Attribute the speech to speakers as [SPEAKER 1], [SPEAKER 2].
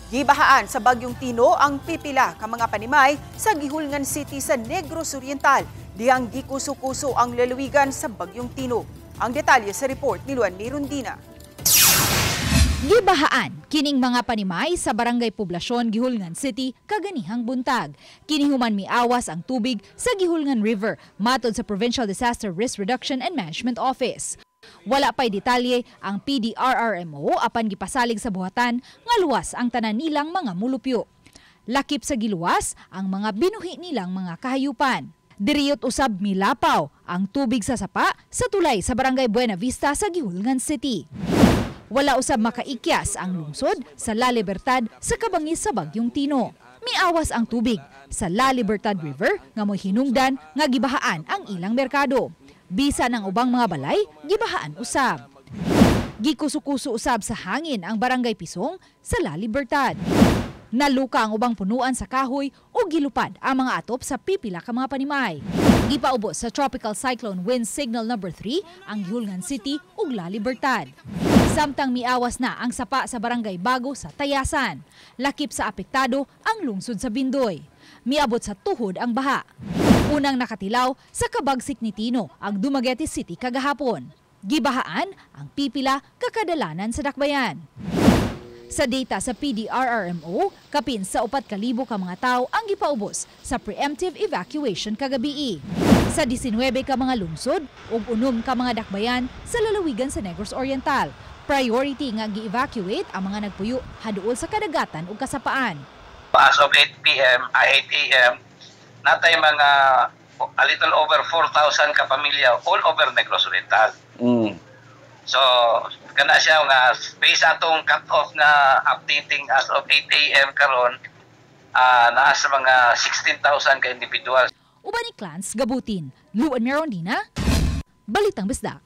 [SPEAKER 1] Gibahaan sa Bagyong Tino ang pipila ka mga panimay sa Gihulngan City sa Negros Oriental. Dihang gikuso-kuso ang lalawigan sa Bagyong Tino. Ang detalye sa report ni Luan Mirundina.
[SPEAKER 2] Gibahaan kining mga panimay sa Barangay Poblasyon, Gihulngan City, kaganihang buntag. Kini human miawas ang tubig sa Gihulngan River, matod sa Provincial Disaster Risk Reduction and Management Office. Wala pa'y detalye ang PDRRMO apan gipasalig sa buhatan nga luwas ang tanan nilang mga mulupyo. Lakip sa giluwas ang mga binuhi nilang mga kahayupan. Diriyot usab milapaw ang tubig sa sapa sa tulay sa Barangay Buena Vista sa Gihulngan City. Wala usab makaikyas ang lungsod sa La Libertad sa kabangis sa Bagyong Tino. Miawas ang tubig sa La Libertad River nga mo'y hinungdan nga gibahaan ang ilang merkado. Bisa ng ubang mga balay, gibahaan usab. Gikuso-kuso usab sa hangin ang Barangay Pisong sa La Libertad. Naluka ang ubang punuan sa kahoy o gilupad ang mga atop sa pipila ka mga panimay. Gipaubos sa Tropical Cyclone Wind Signal No. 3 ang Gihulngan City ug La Libertad. Samtang miawas na ang sapa sa Barangay Bago sa Tayasan. Lakip sa apektado ang lungsod sa Bindoy. Miabot sa tuhod ang baha. Unang nakatilaw sa Kabagsik ni Tino ang Dumaguete City kagahapon. Gibahaan ang pipila kakadalanan sa dakbayan. Sa data sa PDRRMO, kapin sa 4,000 ka mga tao ang gipaubos sa preemptive evacuation kagabi. Sa 19 ka mga lungsod ug 6 ka mga dakbayan sa lalawigan sa Negros Oriental, priority nga gi-evacuate ang mga nagpuyo haduol sa kadagatan ug kasapaan.
[SPEAKER 3] As of 8 p.m., 8 a.m., natay mga a little over 4,000 ka pamilya all over Negros Oriental. So, kana siya nga based atong cut-off na updating as of 8 a.m. karon, naa sa mga 16,000 ka individuals.
[SPEAKER 2] Uban ni Clans Gabutin, Luan Mirondina, Balitang Bisdak.